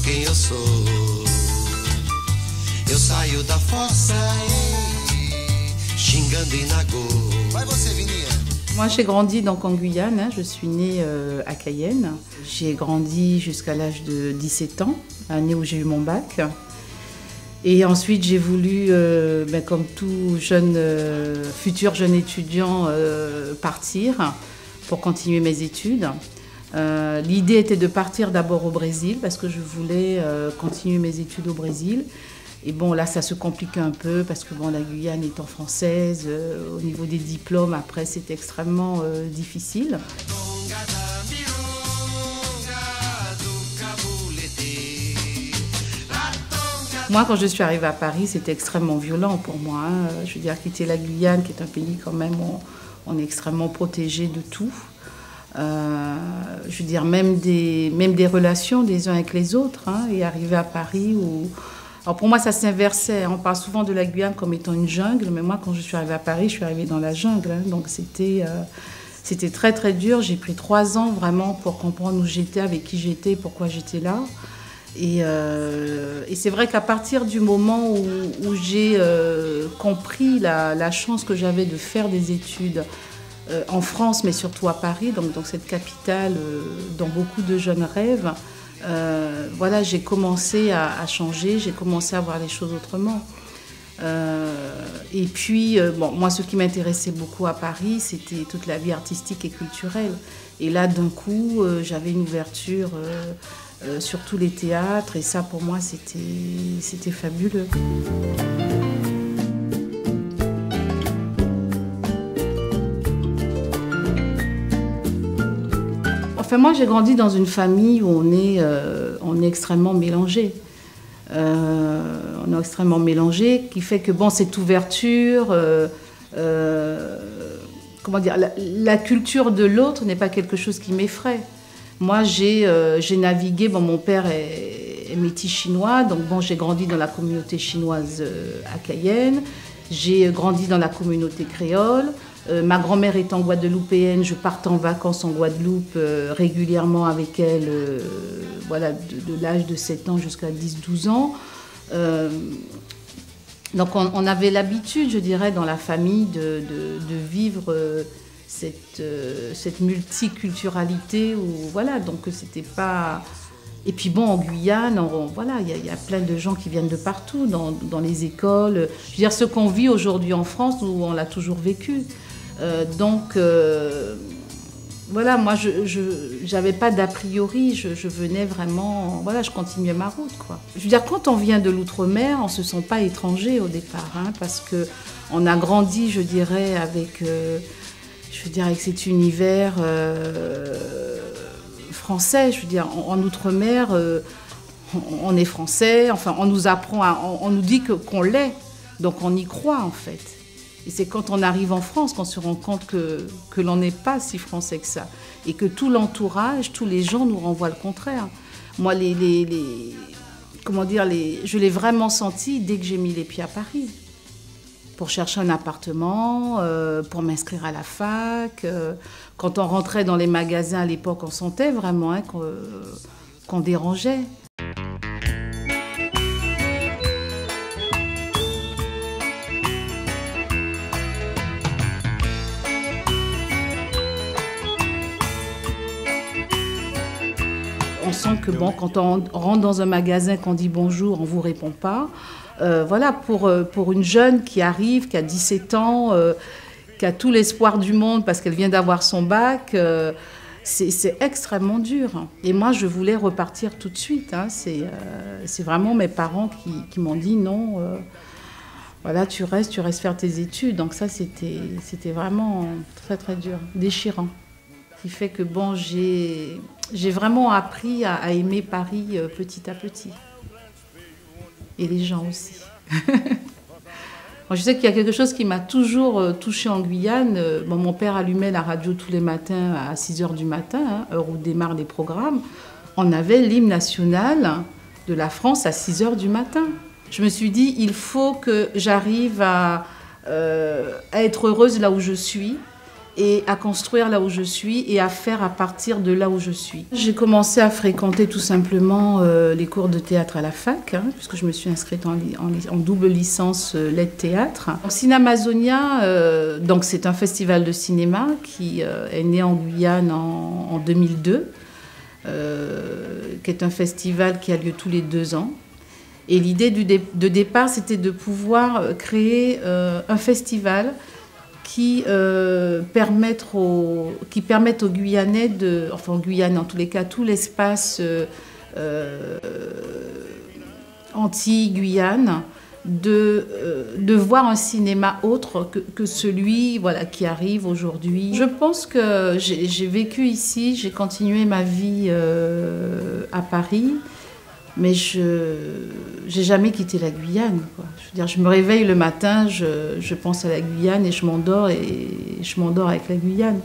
quem eu sou. Eu saio da fossa xingando em Nagô. Vai você, Vininha. Moi, j'ai grandi donc en Guyane, hein. Je suis née à Cayenne. J'ai grandi jusqu'à l'âge de 17 ans, l'année où j'ai eu mon bac. Et ensuite, j'ai voulu, comme tout futur jeune étudiant, partir pour continuer mes études. L'idée était de partir d'abord au Brésil parce que je voulais continuer mes études au Brésil. Et bon, là, ça se complique un peu parce que bon, la Guyane étant française, au niveau des diplômes, après, c'est extrêmement difficile. Moi, quand je suis arrivée à Paris, c'était extrêmement violent pour moi, hein. Je veux dire, quitter la Guyane, qui est un pays quand même où on est extrêmement protégé de tout. Je veux dire, même des relations des uns avec les autres, hein, et arriver à Paris où... Alors pour moi, ça s'inversait. On parle souvent de la Guyane comme étant une jungle, mais moi, quand je suis arrivée à Paris, je suis arrivée dans la jungle, hein. Donc c'était très, très dur. J'ai pris 3 ans vraiment pour comprendre où j'étais, avec qui j'étais, pourquoi j'étais là. Et c'est vrai qu'à partir du moment où j'ai compris la chance que j'avais de faire des études en France, mais surtout à Paris, donc dans cette capitale dont beaucoup de jeunes rêvent, voilà, j'ai commencé à changer, j'ai commencé à voir les choses autrement. Et puis, bon, moi, ce qui m'intéressait beaucoup à Paris, c'était toute la vie artistique et culturelle. Et là, d'un coup, j'avais une ouverture sur tous les théâtres, et ça, pour moi, c'était fabuleux. Enfin, moi, j'ai grandi dans une famille où on est extrêmement mélangé. On est extrêmement mélangé, qui fait que bon, cette ouverture, comment dire, la culture de l'autre n'est pas quelque chose qui m'effraie. Moi, j'ai navigué. Bon, mon père est métis chinois, donc bon, j'ai grandi dans la communauté chinoise à Cayenne. J'ai grandi dans la communauté créole. Ma grand-mère étant guadeloupéenne, je partais en vacances en Guadeloupe régulièrement avec elle, voilà, de l'âge de 7 ans jusqu'à 10-12 ans. Donc on avait l'habitude, je dirais, dans la famille de vivre cette multiculturalité où, voilà, donc c'était pas... Et puis bon, en Guyane, voilà, il y a plein de gens qui viennent de partout, dans les écoles. Je veux dire, ce qu'on vit aujourd'hui en France, où on l'a toujours vécu. Donc, voilà, moi, je n'avais pas d'a priori, je venais vraiment, voilà, je continuais ma route, quoi. Je veux dire, quand on vient de l'outre-mer, on ne se sent pas étranger au départ, hein, parce qu'on a grandi, je dirais, avec cet univers français. Je veux dire, en outre-mer, on est français, enfin, on nous apprend, on nous dit qu'on l'est, donc on y croit, en fait. Et c'est quand on arrive en France qu'on se rend compte que l'on n'est pas si français que ça. Et que tout l'entourage, tous les gens nous renvoient le contraire. Moi, comment dire, je l'ai vraiment senti dès que j'ai mis les pieds à Paris. Pour chercher un appartement, pour m'inscrire à la fac. Quand on rentrait dans les magasins à l'époque, on sentait vraiment, hein, qu'on dérangeait. On sent que bon, quand on rentre dans un magasin, qu'on dit bonjour, on ne vous répond pas. Voilà, pour une jeune qui arrive, qui a 17 ans, qui a tout l'espoir du monde parce qu'elle vient d'avoir son bac, c'est extrêmement dur. Et moi, je voulais repartir tout de suite, hein. C'est vraiment mes parents qui m'ont dit non, voilà, tu restes faire tes études. Donc ça, c'était vraiment très, très dur, déchirant. Ce qui fait que bon, j'ai vraiment appris à aimer Paris petit à petit. Et les gens aussi. Moi, je sais qu'il y a quelque chose qui m'a toujours touchée en Guyane. Bon, mon père allumait la radio tous les matins à 6h du matin, hein, heure où démarrent les programmes. On avait l'hymne national de la France à 6h du matin. Je me suis dit, il faut que j'arrive à être heureuse là où je suis et à construire là où je suis et à faire à partir de là où je suis. J'ai commencé à fréquenter tout simplement les cours de théâtre à la fac, puisque je me suis inscrite en double licence lettres théâtre. Cinemazonia, donc c'est un festival de cinéma qui est né en Guyane en 2002, qui est un festival qui a lieu tous les 2 ans. Et l'idée de départ, c'était de pouvoir créer un festival qui permettent aux Guyanais, enfin en Guyane en tous les cas, tout l'espace anti-Guyane, de voir un cinéma autre que celui qui arrive aujourd'hui. Je pense que j'ai vécu ici, j'ai continué ma vie à Paris, mais je n'ai jamais quitté la Guyane, quoi. Je veux dire, je me réveille le matin, je pense à la Guyane et je m'endors avec la Guyane.